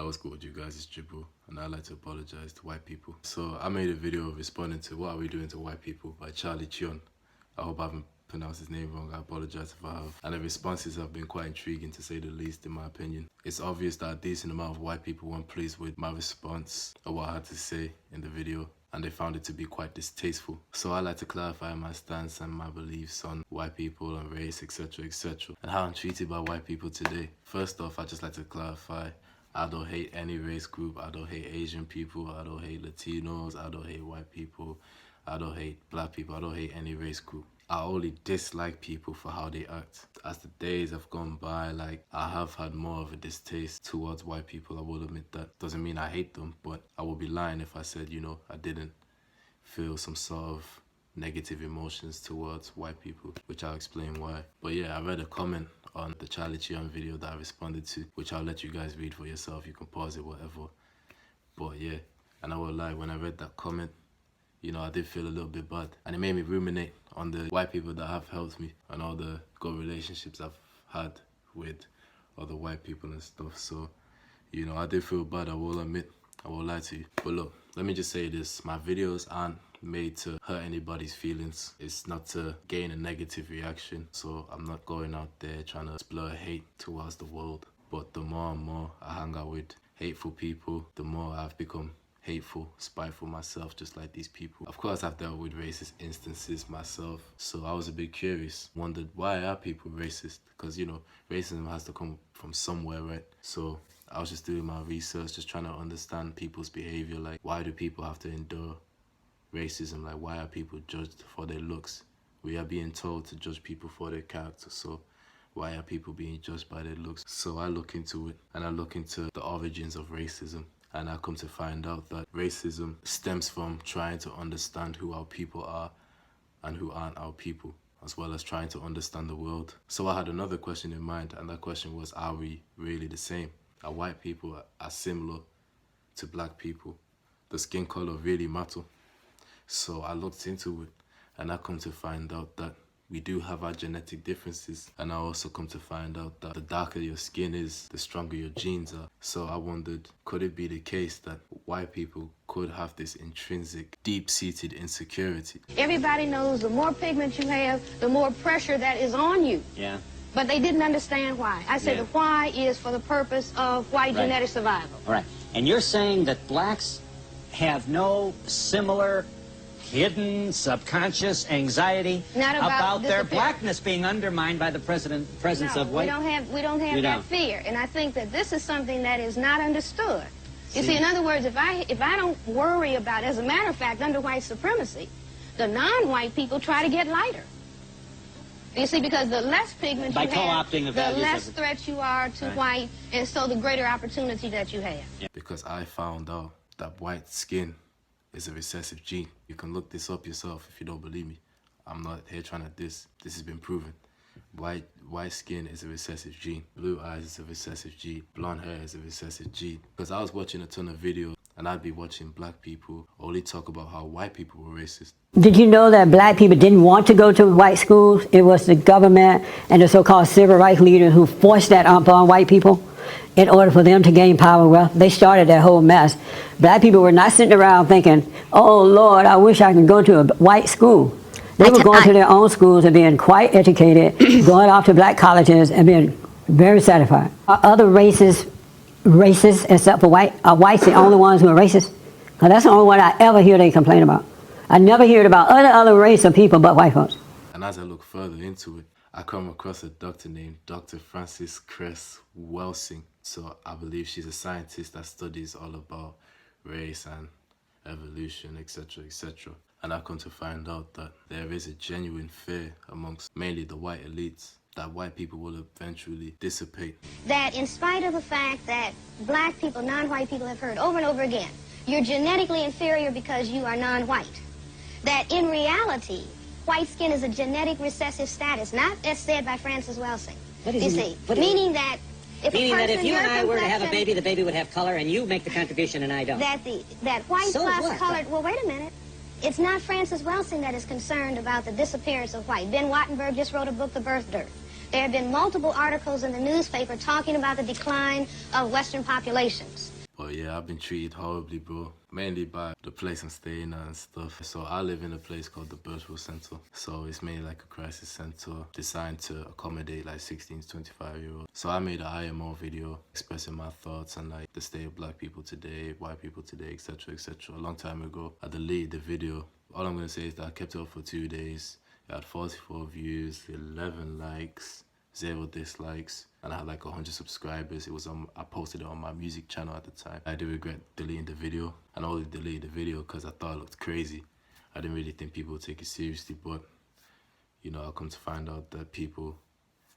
what's good with you guys? It's Jibu, and I'd like to apologize to white people. So I made a video responding to What Are We Doing to White People by Cheon. I hope I haven't pronounced his name wrong. I apologize if I have. And the responses have been quite intriguing, to say the least, in my opinion. It's obvious that a decent amount of white people weren't pleased with my response or what I had to say in the video, and they found it to be quite distasteful. So I like to clarify my stance and my beliefs on white people and race, etc, and how I'm treated by white people today. First off, I just like to clarify, I don't hate any race group. I don't hate Asian people. I don't hate Latinos. I don't hate white people. I don't hate black people. I don't hate any race group. I only dislike people for how they act. As the days have gone by, I have had more of a distaste towards white people. I will admit that. Doesn't mean I hate them, but I would be lying if I said, I didn't feel some sort of negative emotions towards white people, which I'll explain why. But yeah, I read a comment on the Cheon video that I responded to, which I'll let you guys read for yourself. You can pause it, whatever. But yeah, and I won't lie, when I read that comment, I did feel a little bit bad, and it made me ruminate on the white people that have helped me and all the good relationships I've had with other white people and stuff. So, I did feel bad, I will admit. I won't lie to you. But look, let me just say this. My videos aren't made to hurt anybody's feelings. It's not to gain a negative reaction. So I'm not going out there trying to splur hate towards the world. But the more and more I hang out with hateful people, the more I've become hateful, spiteful myself, just like these people. Of course, I've dealt with racist instances myself, so I was a bit curious, wondered, why are people racist? Because, racism has to come from somewhere, right? So I was just doing my research, just trying to understand people's behavior. Like, why do people have to endure racism? Like, why are people judged for their looks? We are being told to judge people for their character, so why are people being judged by their looks? So I look into it, and I look into the origins of racism. And I come to find out that racism stems from trying to understand who our people are and who aren't our people, as well as trying to understand the world. So I had another question in mind, and that question was, are we really the same? Are white people as similar to black people? Does skin color really matter? So I looked into it, and I come to find out that we do have our genetic differences, and I also come to find out that the darker your skin is, the stronger your genes are. So I wondered, could it be the case that white people could have this intrinsic, deep-seated insecurity? Everybody knows the more pigment you have, the more pressure that is on you. Yeah. But they didn't understand why. I said the why is for the purpose of white genetic survival. All right. And you're saying that blacks have no similar hidden, subconscious anxiety about their blackness being undermined by the presence of white? We don't have that fear. And I think that this is something that is not understood. You see, in other words, if I don't worry about, as a matter of fact, under white supremacy, the non-white people try to get lighter. You see, because the less pigment you have, the less threat you are to white, and so the greater opportunity that you have. Yeah. Because I found out that white skin is a recessive gene. You can look this up yourself if you don't believe me. I'm not here trying to diss. This has been proven. White skin is a recessive gene. Blue eyes is a recessive gene. Blonde hair is a recessive gene. Because I was watching a ton of videos, and I'd be watching black people only talk about how white people were racist. Did you know that black people didn't want to go to white schools? It was the government and the so-called civil rights leaders who forced that upon white people in order for them to gain power and wealth. They started that whole mess. Black people were not sitting around thinking, oh, Lord, I wish I could go to a white school. They were going to their own schools and being quite educated, going off to black colleges and being very satisfied. Are other races racist except for white? Are whites the only ones who are racist? Because that's the only one I ever hear they complain about. I never heard about other race of people but white folks. And as I look further into it, I come across a doctor named Dr. Frances Cress Welsing. So I believe she's a scientist that studies all about race and evolution, etc, etc. And I come to find out that there is a genuine fear amongst mainly the white elites that white people will eventually dissipate. That in spite of the fact that black people, non-white people have heard over and over again, you're genetically inferior because you are non-white. That in reality, white skin is a genetic recessive status, not as said by Frances Welsing. You see, meaning that if you and I were to have a baby, the baby would have color, and you make the contribution and I don't. That white plus colored, well, wait a minute. It's not Frances Welsing that is concerned about the disappearance of white. Ben Wattenberg just wrote a book, The Birth Dearth. There have been multiple articles in the newspaper talking about the decline of Western populations. But yeah, I've been treated horribly, bro. Mainly by the place I'm staying at and stuff. So I live in a place called the Birchwood Center. So it's mainly like a crisis center designed to accommodate like 16 to 25-year-olds. So I made an IMO video expressing my thoughts on like the state of black people today, white people today, etc, etc. A long time ago, I deleted the video. All I'm gonna say is that I kept it up for 2 days. It had 44 views, 11 likes, 0 dislikes, and I had like 100 subscribers. It was I posted it on my music channel at the time. I do regret deleting the video, and I only deleted the video because I thought it looked crazy. I didn't really think people would take it seriously, but you know, I come to find out that people,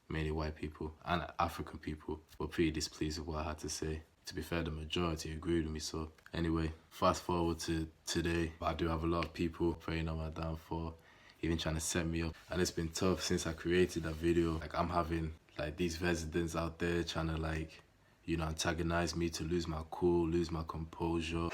mainly white people and African people, were pretty displeased with what I had to say. To be fair, the majority agreed with me. So anyway, fast forward to today. I do have a lot of people praying on my downfall, even trying to set me up, and it's been tough since I created that video. Like, I'm having like these residents out there trying to like, you know, antagonize me, to lose my cool, lose my composure.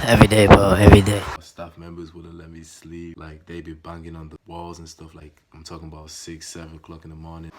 Every day, bro, every day. Staff members wouldn't let me sleep. Like, they'd be banging on the walls and stuff. Like, I'm talking about 6, 7 o'clock in the morning.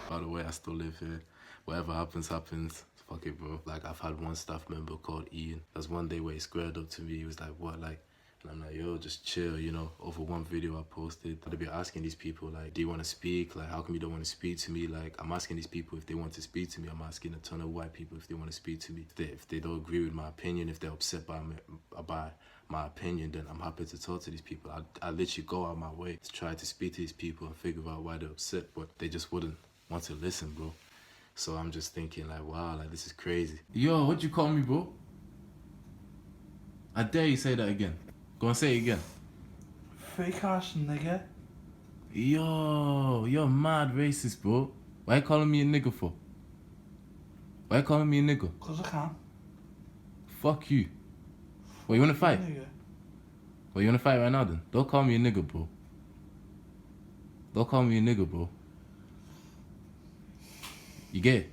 By the way, I still live here. Whatever happens, happens. Fuck it, bro. Like, I've had one staff member called Ian. There's one day where he squared up to me. He was like, what, like? And I'm like, yo, just chill, you know, over one video I posted. I'd be asking these people, like, do you want to speak? Like, how come you don't want to speak to me? Like, I'm asking these people if they want to speak to me. I'm asking a ton of white people if they want to speak to me. If they don't agree with my opinion, if they're upset by my opinion, then I'm happy to talk to these people. I literally go out my way to try to speak to these people and figure out why they're upset, but they just wouldn't want to listen, bro. So I'm just thinking, like, wow, like, this is crazy. Yo, what'd you call me, bro? I dare you say that again. Go and say it again. Fake ass nigga. Yo, you're mad racist, bro. Why you calling me a nigga for? Why you calling me a nigga? Cause I can. Fuck you. What, you wanna fight? Nigga. Well, you wanna fight right now then? Don't call me a nigga, bro. Don't call me a nigga, bro. You get it?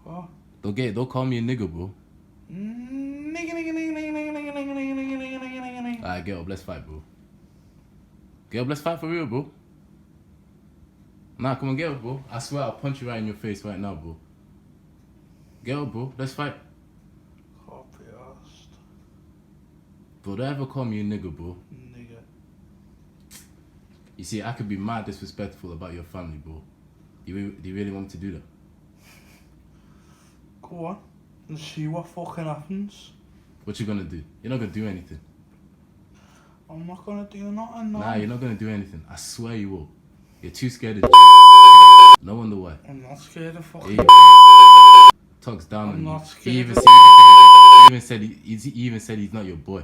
What? Don't get it. Don't call me a nigga, bro. Alright, get up. Let's fight, bro. Get up. Let's fight for real, bro. Nah, come on, get up, bro. I swear I'll punch you right in your face right now, bro. Get up, bro. Let's fight. Copy ass. Bro, don't ever call me a nigga, bro. Nigga. You see, I could be mad disrespectful about your family, bro. Do you really want me to do that? Go on and see what fucking happens. What you gonna do? You're not gonna do anything. I'm not gonna do nothing, no. Nah, you're not gonna do anything. I swear you will. You're too scared of No wonder why. I'm not scared of fucking. Talks down I'm on not you. scared He even said he's not your boy.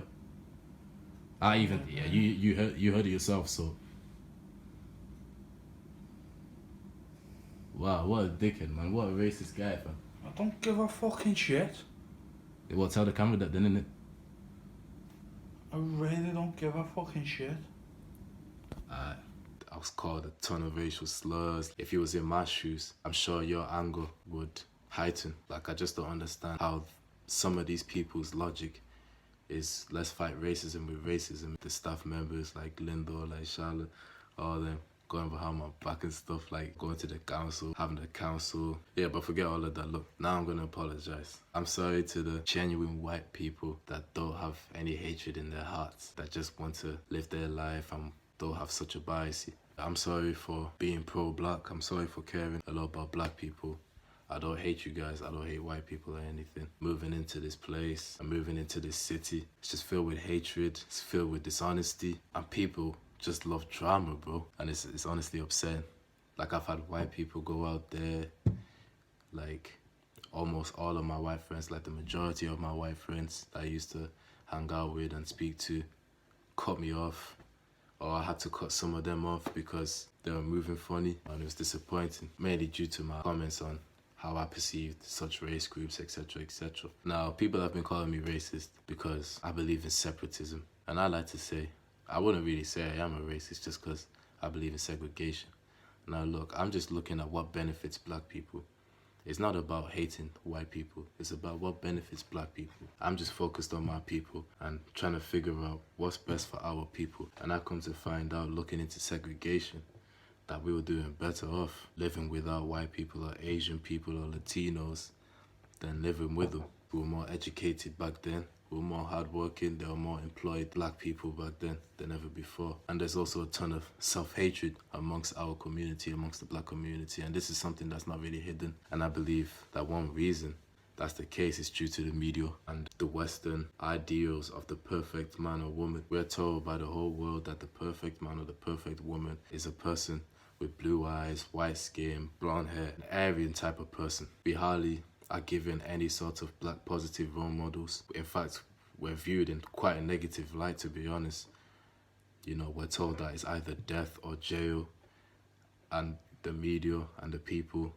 You heard it yourself, so. Wow, what a dickhead, man. What a racist guy, fam. I don't give a fucking shit. Well, tell the camera that then, innit? I really don't give a fucking shit. I was called a ton of racial slurs. If you was in my shoes, I'm sure your anger would heighten. Like, I just don't understand how some of these people's logic is let's fight racism with racism. The staff members like Lindo, like Charlotte, all them going behind my back and stuff, like going to the council, having the council. Yeah, but forget all of that. Look, now I'm gonna apologize. I'm sorry to the genuine white people that don't have any hatred in their hearts, that just want to live their life and don't have such a bias. I'm sorry for being pro-black. I'm sorry for caring a lot about black people. I don't hate you guys. I don't hate white people or anything. Moving into this place, I'm moving into this city. It's just filled with hatred. It's filled with dishonesty. And people just love drama, bro. And it's honestly upsetting. Like, I've had white people go out there, like almost all of my white friends, like the majority of my white friends that I used to hang out with and speak to, cut me off. Or I had to cut some of them off because they were moving funny, and it was disappointing, mainly due to my comments on how I perceived such race groups, etc., etc. Now, people have been calling me racist because I believe in separatism. And I like to say, I wouldn't really say I am a racist just because I believe in segregation. Now look, I'm just looking at what benefits black people. It's not about hating white people. It's about what benefits black people. I'm just focused on my people and trying to figure out what's best for our people. And I come to find out, looking into segregation, that we were doing better off living without white people or Asian people or Latinos than living with them. We were more educated back then. We were more hardworking. There were more employed black people back then than ever before. And there's also a ton of self-hatred amongst our community, amongst the black community. And this is something that's not really hidden. And I believe that one reason that's the case is due to the media and the Western ideals of the perfect man or woman. We're told by the whole world that the perfect man or the perfect woman is a person with blue eyes, white skin, blonde hair, an Aryan type of person. We hardly are given any sort of black positive role models. In fact, we're viewed in quite a negative light, to be honest. You know, we're told that it's either death or jail, and the media and the people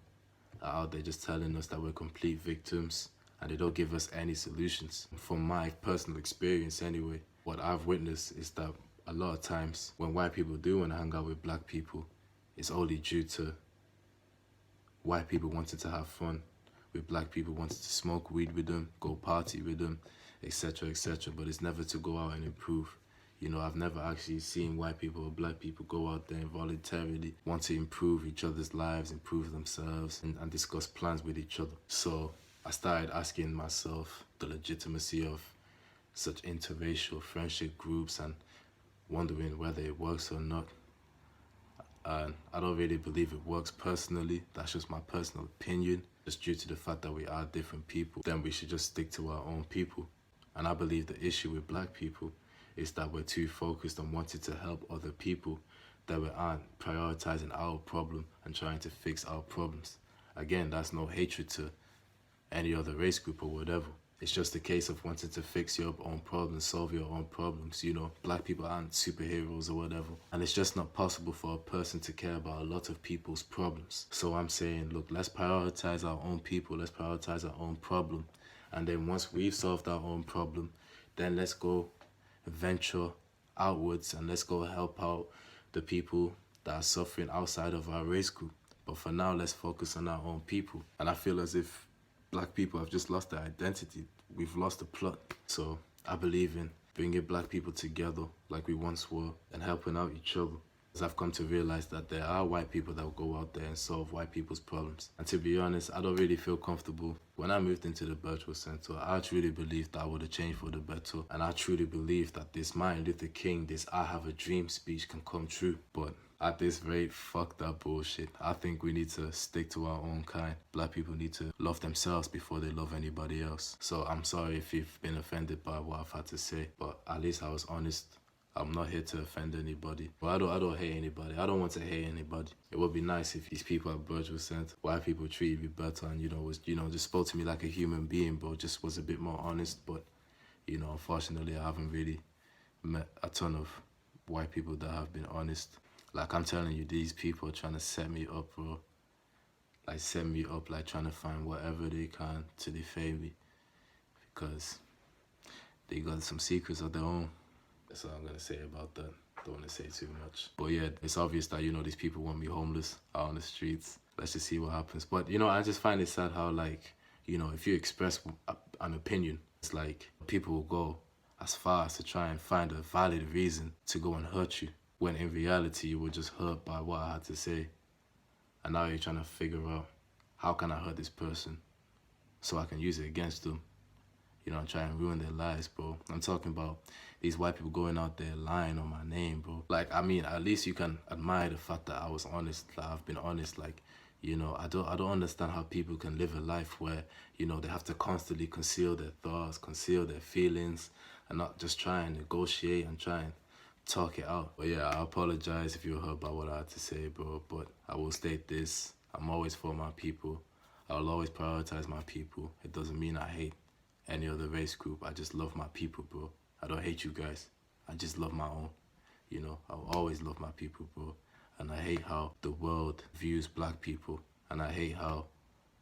are out there just telling us that we're complete victims, and they don't give us any solutions. From my personal experience anyway, what I've witnessed is that a lot of times when white people do want to hang out with black people, it's only due to white people wanting to have fun with black people, wanting to smoke weed with them, go party with them, etc., etc. But it's never to go out and improve. You know, I've never actually seen white people or black people go out there and voluntarily want to improve each other's lives, improve themselves, and discuss plans with each other. So I started asking myself the legitimacy of such interracial friendship groups and wondering whether it works or not. And I don't really believe it works personally. That's just my personal opinion. Just due to the fact that we are different people, then we should just stick to our own people. And I believe the issue with black people is that we're too focused on wanting to help other people, that we aren't prioritizing our problem and trying to fix our problems. Again, that's no hatred to any other race group or whatever. It's just a case of wanting to fix your own problems, solve your own problems. You know, black people aren't superheroes or whatever. And it's just not possible for a person to care about a lot of people's problems. So I'm saying, look, let's prioritize our own people. Let's prioritize our own problem. And then once we've solved our own problem, then let's go venture outwards and let's go help out the people that are suffering outside of our race group. But for now, let's focus on our own people. And I feel as if black people have just lost their identity. We've lost the plot. So I believe in bringing black people together like we once were and helping out each other. As I've come to realize that there are white people that will go out there and solve white people's problems. And to be honest, I don't really feel comfortable. When I moved into the Birchwood Center, I truly believed that I would have changed for the better. And I truly believe that this Martin Luther King, this I have a dream speech can come true. But at this rate, fuck that bullshit. I think we need to stick to our own kind. Black people need to love themselves before they love anybody else. So I'm sorry if you've been offended by what I've had to say, but at least I was honest. I'm not here to offend anybody. Well, I don't hate anybody. I don't want to hate anybody. It would be nice if these people at Virtual Center, white people treated me better and, just spoke to me like a human being, but just was a bit more honest. But, unfortunately, I haven't really met a ton of white people that have been honest. Like, I'm telling you, these people are trying to set me up, bro. Like, set me up, like, trying to find whatever they can to defame me. Because they got some secrets of their own. That's all I'm going to say about that. Don't want to say too much. But yeah, it's obvious that, these people want me homeless out on the streets. Let's just see what happens. But, I just find it sad how, like, if you express an opinion, it's like people will go as far as to try and find a valid reason to go and hurt you, when in reality you were just hurt by what I had to say. And now you're trying to figure out, how can I hurt this person so I can use it against them? Try and ruin their lives, bro. I'm talking about these white people going out there lying on my name, bro. Like, I mean, at least you can admire the fact that I was honest, that I've been honest. Like, I don't understand how people can live a life where, they have to constantly conceal their thoughts, conceal their feelings, and not just try and negotiate and try and talk it out. But yeah, I apologize if you were hurt by what I had to say, bro. But I will state this: I'm always for my people. I'll always prioritize my people. It doesn't mean I hate any other race group. I just love my people, bro. I don't hate you guys. I just love my own. I'll always love my people, bro. And I hate how the world views black people. And I hate how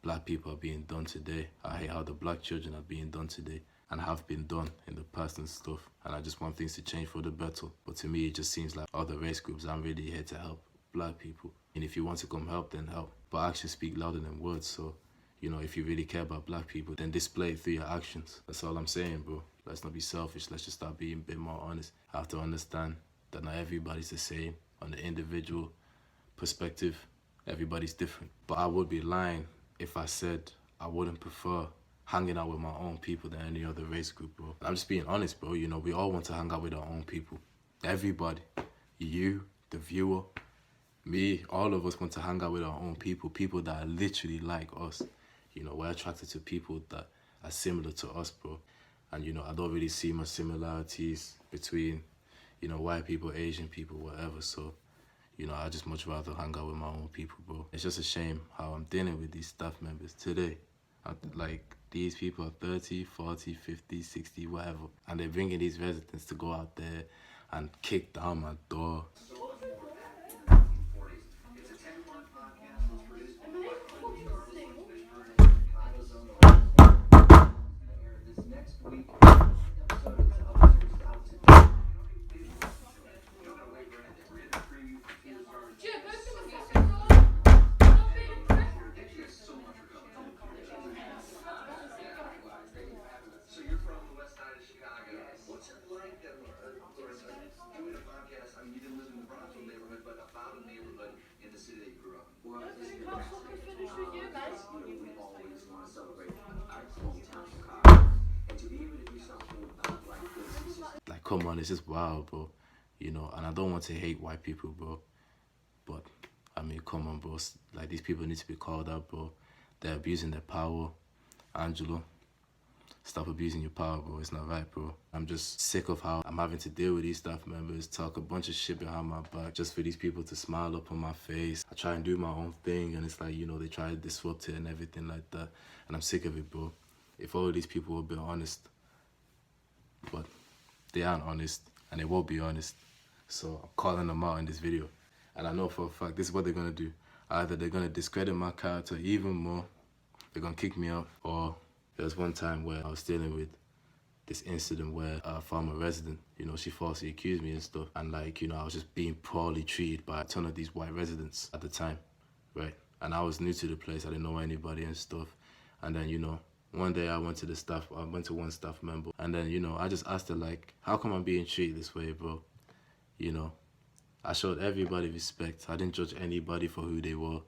black people are being done today. I hate how the black children are being done today and have been done in the past and stuff. And I just want things to change for the better. But to me, it just seems like other race groups aren't really here to help black people. And if you want to come help, then help. But actions speak louder than words, so if you really care about black people, then display it through your actions. That's all I'm saying, bro. Let's not be selfish. Let's just start being a bit more honest. I have to understand that not everybody's the same. On the individual perspective, everybody's different. But I would be lying if I said I wouldn't prefer hanging out with my own people than any other race group, bro. I'm just being honest, bro. We all want to hang out with our own people. Everybody. You, the viewer, me, all of us want to hang out with our own people. People that are literally like us. We're attracted to people that are similar to us, bro. And, I don't really see much similarities between, white people, Asian people, whatever. So, I just much rather hang out with my own people, bro. It's just a shame how I'm dealing with these staff members today. Like, these people are 30, 40, 50, 60, whatever. And they're bringing these residents to go out there and kick down my door. Like, come on, it's just wild, bro. And I don't want to hate white people, bro. But, I mean, come on, bro. Like, these people need to be called out, bro. They're abusing their power. Angelo, stop abusing your power, bro. It's not right, bro. I'm just sick of how I'm having to deal with these staff members, talk a bunch of shit behind my back just for these people to smile up on my face. I try and do my own thing, and it's like, they try to disrupt it and everything like that. And I'm sick of it, bro. If all of these people were being honest, but they aren't honest, and they won't be honest. So I'm calling them out in this video. And I know for a fact, this is what they're going to do. Either they're going to discredit my character even more, they're going to kick me out, or there was one time where I was dealing with this incident where a former resident, she falsely accused me and stuff. And like, I was just being poorly treated by a ton of these white residents at the time, right? And I was new to the place, I didn't know anybody and stuff. And then, one day I went to one staff member, and then, I just asked her, like, how come I'm being treated this way, bro? I showed everybody respect. I didn't judge anybody for who they were,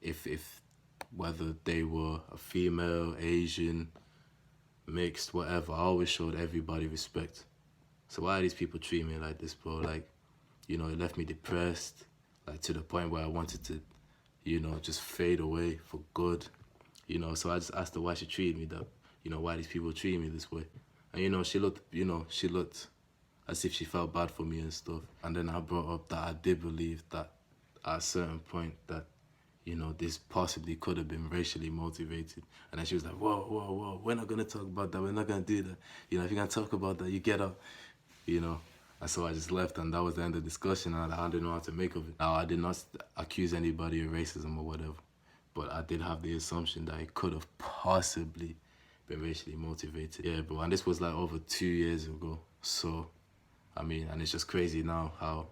if whether they were a female, Asian, mixed, whatever. I always showed everybody respect. So why are these people treating me like this, bro? Like, you know, it left me depressed, like to the point where I wanted to, you know, just fade away for good, you know. So I just asked her why she treated me that, you know, why these people treat me this way. And, you know, she looked as if she felt bad for me and stuff. And then I brought up that I did believe that at a certain point that, you know, this possibly could have been racially motivated. And then she was like, whoa, we're not gonna talk about that, we're not gonna do that. You know, if you're gonna talk about that, you get up, you know. And so I just left, and that was the end of the discussion, and I didn't know how to make of it. Now, I did not accuse anybody of racism or whatever, but I did have the assumption that it could have possibly been racially motivated. Yeah, bro, and this was like over 2 years ago. So, I mean, and it's just crazy now how,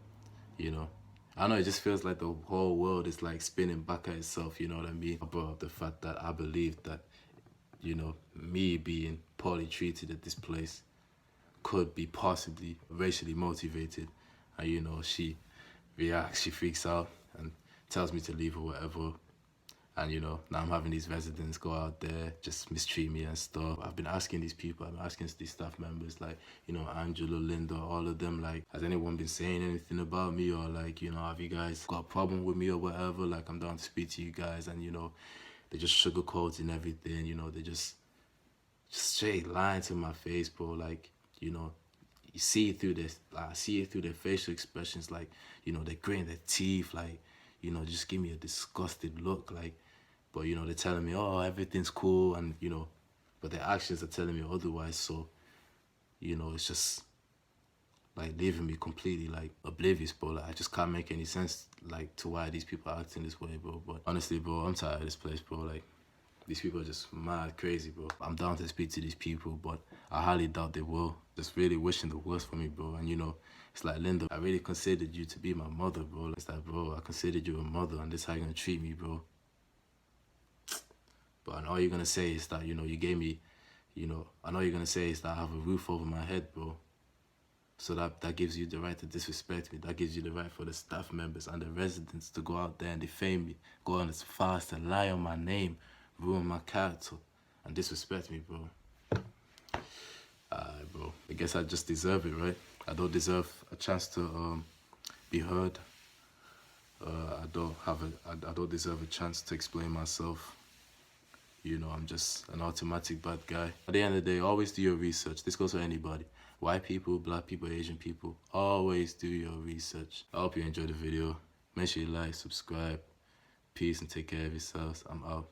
you know, I know it just feels like the whole world is like spinning back at itself, you know what I mean? I brought up the fact that I believed that, you know, me being poorly treated at this place could be possibly racially motivated. And, you know, she reacts, she freaks out and tells me to leave or whatever. And, you know, now I'm having these residents go out there, just mistreat me and stuff. I've been asking these people, I'm asking these staff members, like, you know, Angela, Linda, all of them, like, has anyone been saying anything about me? Or, like, you know, have you guys got a problem with me or whatever? Like, I'm down to speak to you guys. And, you know, they're just sugarcoating everything, you know, they just straight lying to my face, bro. Like, you know, you see it through this, I see it through their facial expressions, like, you know, they're gritting their teeth, like, you know, just give me a disgusted look, like, but, you know, they're telling me, oh, everything's cool, and, you know, but their actions are telling me otherwise. So, you know, it's just like leaving me completely like oblivious, bro. Like, I just can't make any sense, like, to why these people are acting this way, bro. But honestly, bro, I'm tired of this place, bro. Like, these people are just mad crazy, bro. I'm down to speak to these people, but I highly doubt they will. Just really wishing the worst for me, bro. And, you know, it's like, Linda, I really considered you to be my mother, bro. It's like, bro, I considered you a mother, and this is how you're gonna treat me, bro. But and all you're gonna say is that, you know, you gave me, you know, and all you're gonna say is that I have a roof over my head, bro. So that gives you the right to disrespect me. That gives you the right for the staff members and the residents to go out there and defame me, go on as far as to lie on my name, ruin my character, and disrespect me, bro. Bro, I guess I just deserve it, right? I don't deserve a chance to be heard. I don't deserve a chance to explain myself. You know, I'm just an automatic bad guy. At the end of the day, always do your research. This goes for anybody. White people, black people, Asian people. Always do your research. I hope you enjoyed the video. Make sure you like, subscribe. Peace and take care of yourselves. I'm out.